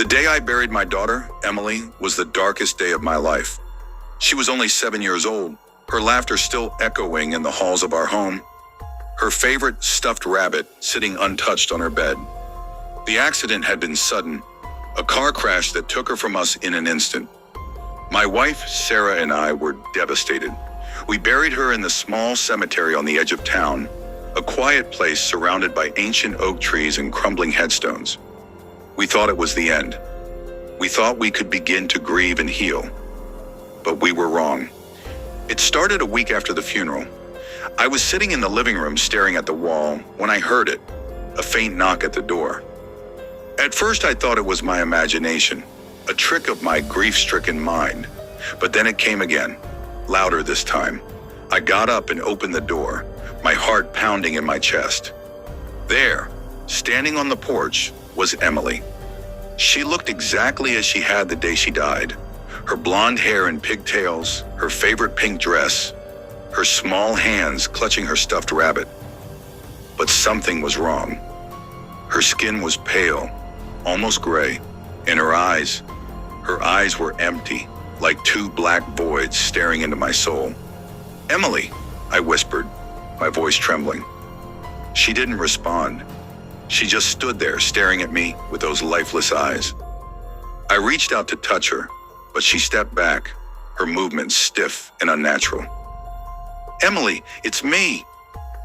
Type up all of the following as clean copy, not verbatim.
The day I buried my daughter, Emily, was the darkest day of my life. She was only 7 years old, her laughter still echoing in the halls of our home, her favorite stuffed rabbit sitting untouched on her bed. The accident had been sudden, a car crash that took her from us in an instant. My wife, Sarah, and I were devastated. We buried her in the small cemetery on the edge of town, a quiet place surrounded by ancient oak trees and crumbling headstones. We thought it was the end. We thought we could begin to grieve and heal. But we were wrong. It started a week after the funeral. I was sitting in the living room staring at the wall when I heard it, a faint knock at the door. At first I thought it was my imagination, a trick of my grief-stricken mind. But then it came again, louder this time. I got up and opened the door, my heart pounding in my chest. There, standing on the porch, was Emily. She looked exactly as she had the day she died. Her blonde hair in pigtails, her favorite pink dress, her small hands clutching her stuffed rabbit. But something was wrong. Her skin was pale, almost gray, and her eyes were empty, like two black voids staring into my soul. "Emily," I whispered, my voice trembling. She didn't respond. She just stood there staring at me with those lifeless eyes. I reached out to touch her, but she stepped back, her movements stiff and unnatural. "Emily, it's me.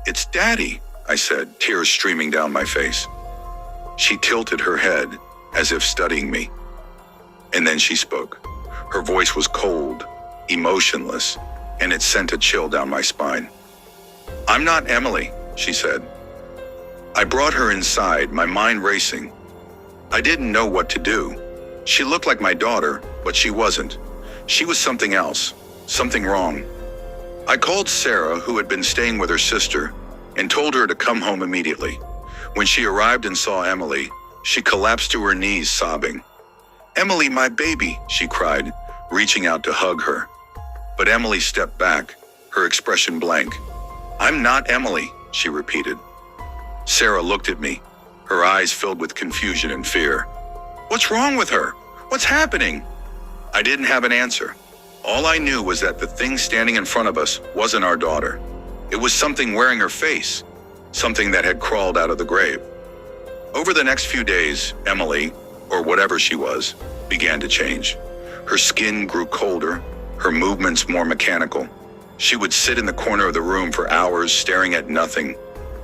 It's Daddy," I said, tears streaming down my face. She tilted her head, as if studying me. And then she spoke. Her voice was cold, emotionless, and it sent a chill down my spine. "I'm not Emily," she said. I brought her inside, my mind racing. I didn't know what to do. She looked like my daughter, but she wasn't. She was something else, something wrong. I called Sarah, who had been staying with her sister, and told her to come home immediately. When she arrived and saw Emily, she collapsed to her knees, sobbing. "Emily, my baby," she cried, reaching out to hug her. But Emily stepped back, her expression blank. "I'm not Emily," she repeated. Sarah looked at me, her eyes filled with confusion and fear. "What's wrong with her? What's happening?" I didn't have an answer. All I knew was that the thing standing in front of us wasn't our daughter. It was something wearing her face, something that had crawled out of the grave. Over the next few days, Emily, or whatever she was, began to change. Her skin grew colder, her movements more mechanical. She would sit in the corner of the room for hours staring at nothing,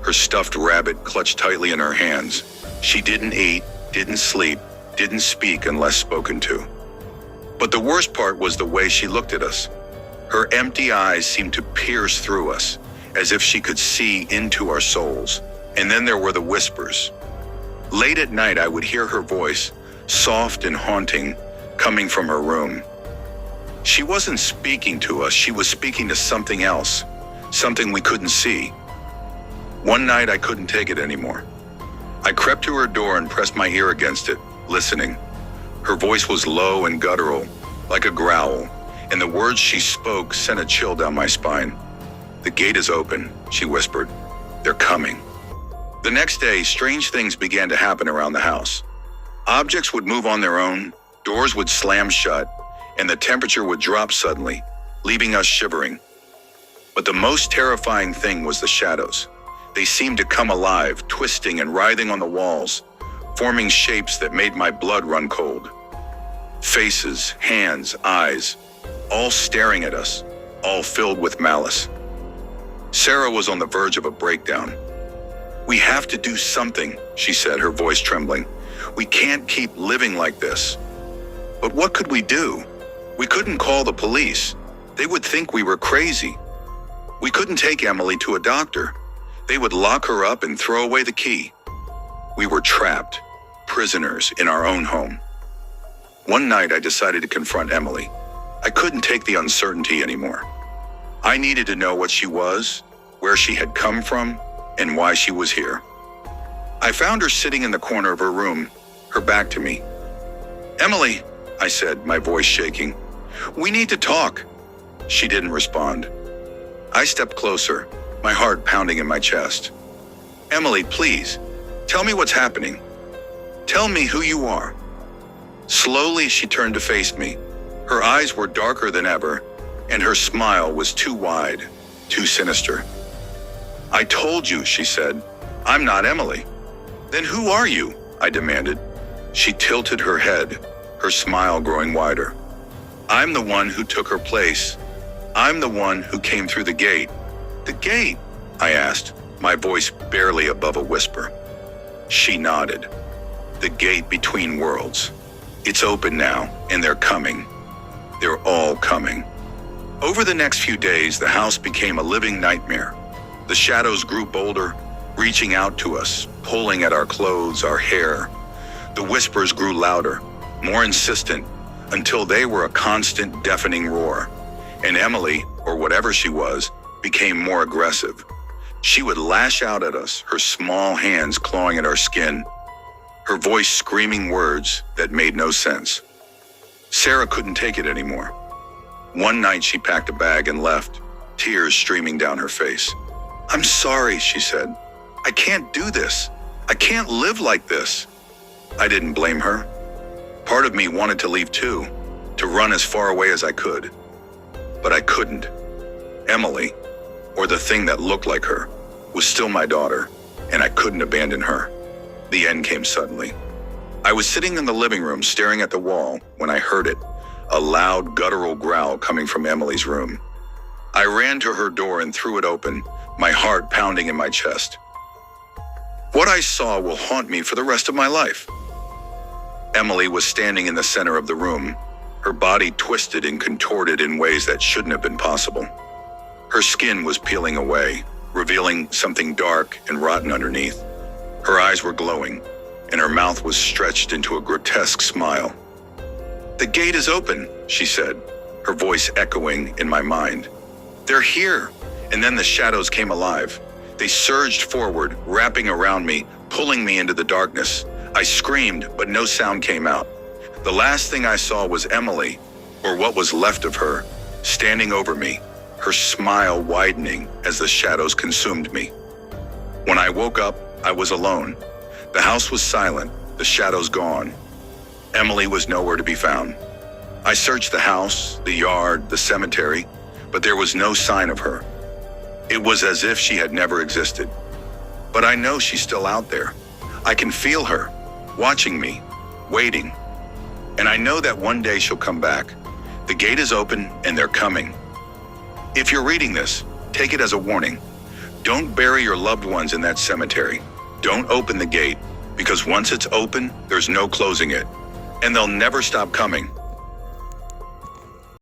her stuffed rabbit clutched tightly in her hands. She didn't eat, didn't sleep, didn't speak unless spoken to. But the worst part was the way she looked at us. Her empty eyes seemed to pierce through us, as if she could see into our souls. And then there were the whispers. Late at night, I would hear her voice, soft and haunting, coming from her room. She wasn't speaking to us, she was speaking to something else, something we couldn't see. One night I couldn't take it anymore. I crept to her door and pressed my ear against it, listening. Her voice was low and guttural, like a growl, and the words she spoke sent a chill down my spine. "The gate is open," she whispered. "They're coming." The next day, strange things began to happen around the house. Objects would move on their own, doors would slam shut, and the temperature would drop suddenly, leaving us shivering. But the most terrifying thing was the shadows. They seemed to come alive, twisting and writhing on the walls, forming shapes that made my blood run cold. Faces, hands, eyes, all staring at us, all filled with malice. Sarah was on the verge of a breakdown. "We have to do something," she said, her voice trembling. "We can't keep living like this." But what could we do? We couldn't call the police. They would think we were crazy. We couldn't take Emily to a doctor. They would lock her up and throw away the key. We were trapped, prisoners in our own home. One night I decided to confront Emily. I couldn't take the uncertainty anymore. I needed to know what she was, where she had come from, and why she was here. I found her sitting in the corner of her room, her back to me. "Emily," I said, my voice shaking, "we need to talk." She didn't respond. I stepped closer, my heart pounding in my chest. "Emily, please, tell me what's happening. Tell me who you are." Slowly, she turned to face me. Her eyes were darker than ever, and her smile was too wide, too sinister. "I told you," she said. "I'm not Emily." "Then who are you?" I demanded. She tilted her head, her smile growing wider. "I'm the one who took her place. I'm the one who came through the gate." "The gate?" I asked, my voice barely above a whisper. She nodded. "The gate between worlds. It's open now, and they're coming. They're all coming." Over the next few days, the house became a living nightmare. The shadows grew bolder, reaching out to us, pulling at our clothes, our hair. The whispers grew louder, more insistent, until they were a constant, deafening roar. And Emily, or whatever she was, became more aggressive. She would lash out at us, her small hands clawing at our skin, her voice screaming words that made no sense. Sarah couldn't take it anymore. One night she packed a bag and left, tears streaming down her face. "I'm sorry," she said. "I can't do this. I can't live like this." I didn't blame her. Part of me wanted to leave too, to run as far away as I could. But I couldn't. Emily, or the thing that looked like her, was still my daughter, and I couldn't abandon her. The end came suddenly. I was sitting in the living room staring at the wall when I heard it, a loud guttural growl coming from Emily's room. I ran to her door and threw it open, my heart pounding in my chest. What I saw will haunt me for the rest of my life. Emily was standing in the center of the room, her body twisted and contorted in ways that shouldn't have been possible. Her skin was peeling away, revealing something dark and rotten underneath. Her eyes were glowing, and her mouth was stretched into a grotesque smile. "The gate is open," she said, her voice echoing in my mind. "They're here." And then the shadows came alive. They surged forward, wrapping around me, pulling me into the darkness. I screamed, but no sound came out. The last thing I saw was Emily, or what was left of her, standing over me, her smile widening as the shadows consumed me. When I woke up, I was alone. The house was silent, the shadows gone. Emily was nowhere to be found. I searched the house, the yard, the cemetery, but there was no sign of her. It was as if she had never existed. But I know she's still out there. I can feel her, watching me, waiting. And I know that one day she'll come back. The gate is open and they're coming. If you're reading this, take it as a warning. Don't bury your loved ones in that cemetery. Don't open the gate, because once it's open, there's no closing it. And they'll never stop coming.